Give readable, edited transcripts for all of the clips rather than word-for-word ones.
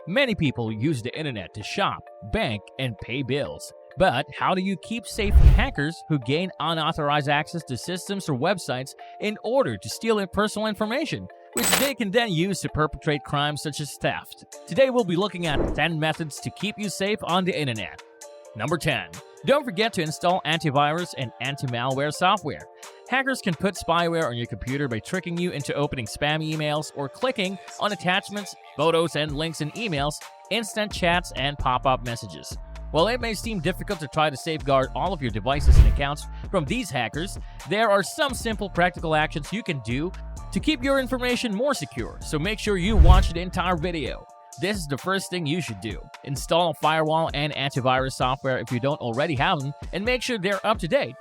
Many people use the internet to shop, bank, and pay bills. But how do you keep safe from hackers who gain unauthorized access to systems or websites in order to steal their personal information, which they can then use to perpetrate crimes such as theft? Today we'll be looking at 10 methods to keep you safe on the internet. Number 10. Don't forget to install antivirus and anti-malware software. Hackers can put spyware on your computer by tricking you into opening spam emails or clicking on attachments, photos, and links in emails, instant chats, and pop-up messages. While it may seem difficult to try to safeguard all of your devices and accounts from these hackers, there are some simple practical actions you can do to keep your information more secure, so make sure you watch the entire video. This is the first thing you should do. Install firewall and antivirus software if you don't already have them, and make sure they're up to date.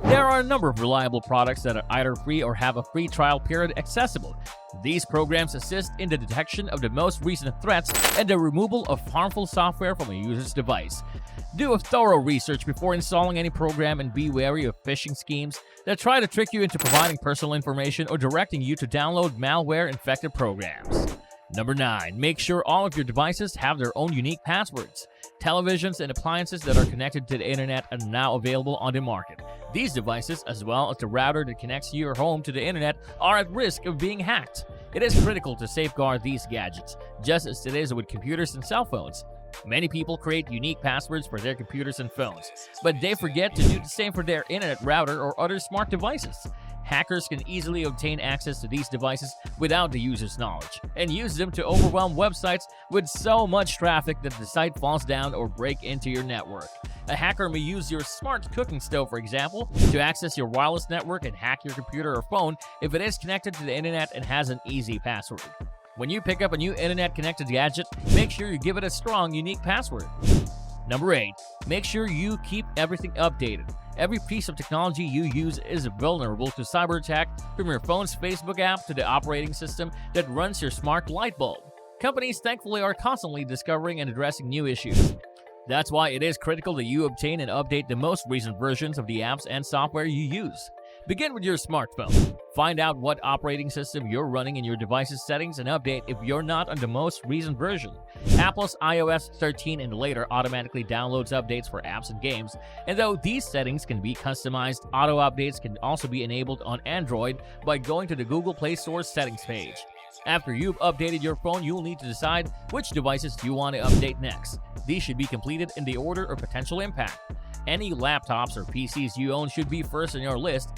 There are a number of reliable products that are either free or have a free trial period accessible. These programs assist in the detection of the most recent threats and the removal of harmful software from a user's device. Do a thorough research before installing any program and be wary of phishing schemes that try to trick you into providing personal information or directing you to download malware-infected programs. Number 9. Make sure all of your devices have their own unique passwords. Televisions and appliances that are connected to the internet are now available on the market. These devices, as well as the router that connects your home to the internet, are at risk of being hacked. It is critical to safeguard these gadgets, just as it is with computers and cell phones. Many people create unique passwords for their computers and phones, but they forget to do the same for their internet router or other smart devices. Hackers can easily obtain access to these devices without the user's knowledge, and use them to overwhelm websites with so much traffic that the site falls down or break into your network. A hacker may use your smart cooking stove, for example, to access your wireless network and hack your computer or phone if it is connected to the internet and has an easy password. When you pick up a new internet-connected gadget, make sure you give it a strong, unique password. Number 8. Make sure you keep everything updated. Every piece of technology you use is vulnerable to cyber attack, from your phone's Facebook app to the operating system that runs your smart light bulb. Companies thankfully are constantly discovering and addressing new issues. That's why it is critical that you obtain and update the most recent versions of the apps and software you use. Begin with your smartphone. Find out what operating system you're running in your device's settings and update if you're not on the most recent version. Apple's iOS 13 and later automatically downloads updates for apps and games, and though these settings can be customized, auto updates can also be enabled on Android by going to the Google Play Store's settings page. After you've updated your phone, you'll need to decide which devices you want to update next. These should be completed in the order of potential impact. Any laptops or PCs you own should be first on your list,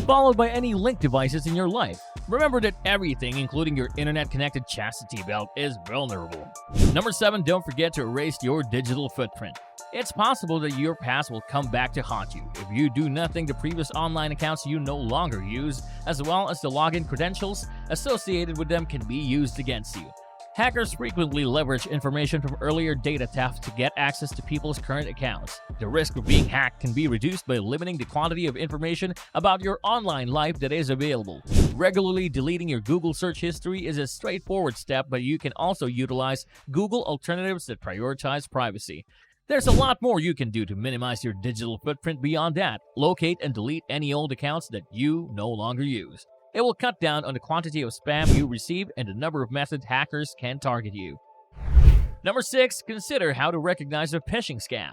followed by any linked devices in your life. Remember that everything, including your internet-connected chastity belt, is vulnerable. Number 7. Don't forget to erase your digital footprint. It's possible that your past will come back to haunt you if you do nothing. The previous online accounts you no longer use, as well as the login credentials associated with them, can be used against you. Hackers frequently leverage information from earlier data theft to get access to people's current accounts. The risk of being hacked can be reduced by limiting the quantity of information about your online life that is available. Regularly deleting your Google search history is a straightforward step, but you can also utilize Google alternatives that prioritize privacy. There's a lot more you can do to minimize your digital footprint beyond that. Locate and delete any old accounts that you no longer use. It will cut down on the quantity of spam you receive and the number of methods hackers can target you. Number 6. Consider how to recognize a phishing scam.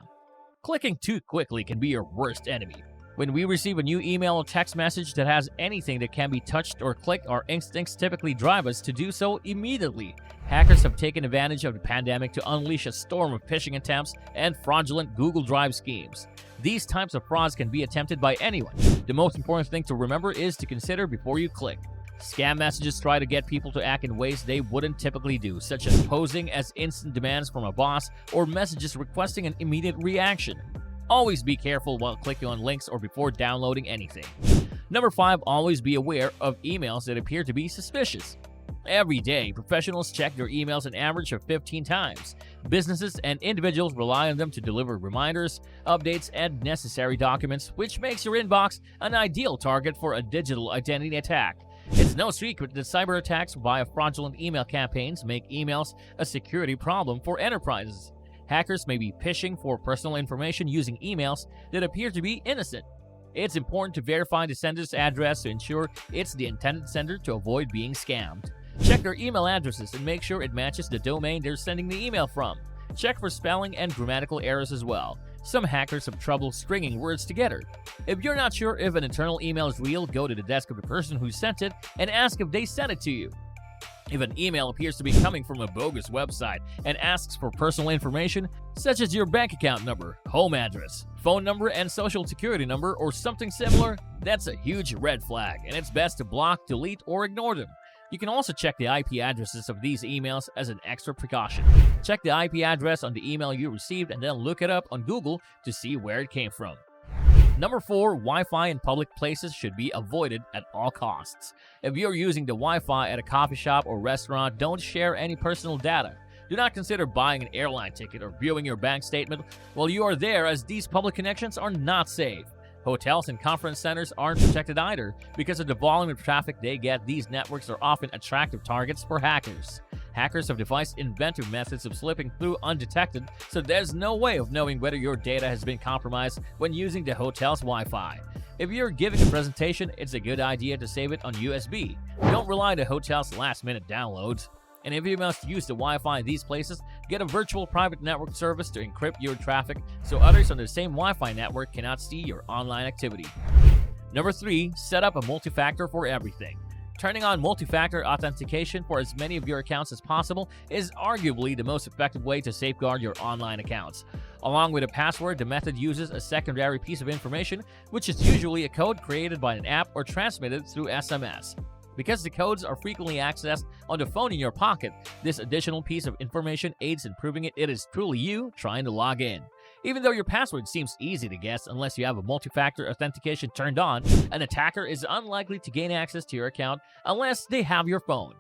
Clicking too quickly can be your worst enemy. When we receive a new email or text message that has anything that can be touched or clicked, our instincts typically drive us to do so immediately. Hackers have taken advantage of the pandemic to unleash a storm of phishing attempts and fraudulent Google Drive schemes. These types of frauds can be attempted by anyone. The most important thing to remember is to consider before you click. Scam messages try to get people to act in ways they wouldn't typically do, such as posing as instant demands from a boss or messages requesting an immediate reaction. Always be careful while clicking on links or before downloading anything. Number 5. Always be aware of emails that appear to be suspicious. Every day, professionals check their emails an average of 15 times. Businesses and individuals rely on them to deliver reminders, updates, and necessary documents, which makes your inbox an ideal target for a digital identity attack. It's no secret that cyber attacks via fraudulent email campaigns make emails a security problem for enterprises. Hackers may be phishing for personal information using emails that appear to be innocent. It's important to verify the sender's address to ensure it's the intended sender to avoid being scammed. Check their email addresses and make sure it matches the domain they're sending the email from. Check for spelling and grammatical errors as well. Some hackers have trouble stringing words together. If you're not sure if an internal email is real, go to the desk of the person who sent it and ask if they sent it to you. If an email appears to be coming from a bogus website and asks for personal information, such as your bank account number, home address, phone number, and social security number, or something similar, that's a huge red flag, and it's best to block, delete, or ignore them. You can also check the IP addresses of these emails as an extra precaution. Check the IP address on the email you received and then look it up on Google to see where it came from. Number 4, Wi-Fi in public places should be avoided at all costs. If you're using the Wi-Fi at a coffee shop or restaurant, don't share any personal data. Do not consider buying an airline ticket or viewing your bank statement while you are there, as these public connections are not safe. Hotels and conference centers aren't protected either. Because of the volume of traffic they get, these networks are often attractive targets for hackers. Hackers have devised inventive methods of slipping through undetected, so there's no way of knowing whether your data has been compromised when using the hotel's Wi-Fi. If you're giving a presentation, it's a good idea to save it on USB. Don't rely on the hotel's last-minute downloads. And if you must use the Wi-Fi in these places, get a virtual private network service to encrypt your traffic so others on the same Wi-Fi network cannot see your online activity. Number 3, set up a multi-factor for everything. Turning on multi-factor authentication for as many of your accounts as possible is arguably the most effective way to safeguard your online accounts. Along with a password, the method uses a secondary piece of information, which is usually a code created by an app or transmitted through SMS. Because the codes are frequently accessed on the phone in your pocket, this additional piece of information aids in proving it is truly you trying to log in. Even though your password seems easy to guess unless you have a multi-factor authentication turned on, an attacker is unlikely to gain access to your account unless they have your phone.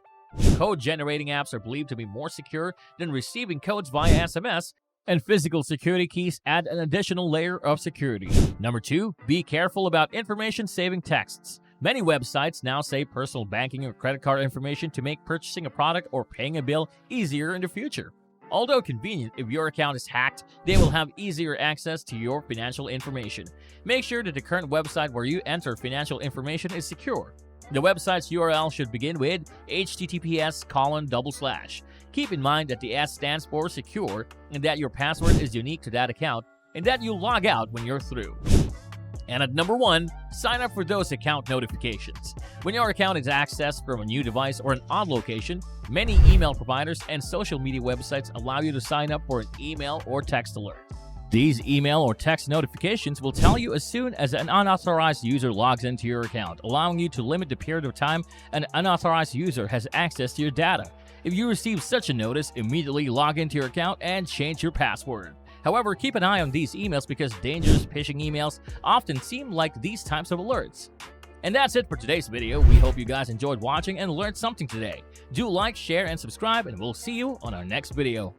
Code-generating apps are believed to be more secure than receiving codes via SMS, and physical security keys add an additional layer of security. Number 2, be careful about information-saving texts. Many websites now save personal banking or credit card information to make purchasing a product or paying a bill easier in the future. Although convenient, if your account is hacked, they will have easier access to your financial information. Make sure that the current website where you enter financial information is secure. The website's URL should begin with https://. Keep in mind that the S stands for secure and that your password is unique to that account and that you log out when you're through. And at number 1, sign up for those account notifications. When your account is accessed from a new device or an odd location, many email providers and social media websites allow you to sign up for an email or text alert. These email or text notifications will tell you as soon as an unauthorized user logs into your account, allowing you to limit the period of time an unauthorized user has access to your data. If you receive such a notice, immediately log into your account and change your password. However, keep an eye on these emails because dangerous phishing emails often seem like these types of alerts. And that's it for today's video. We hope you guys enjoyed watching and learned something today. Do like, share, and subscribe, and we'll see you on our next video.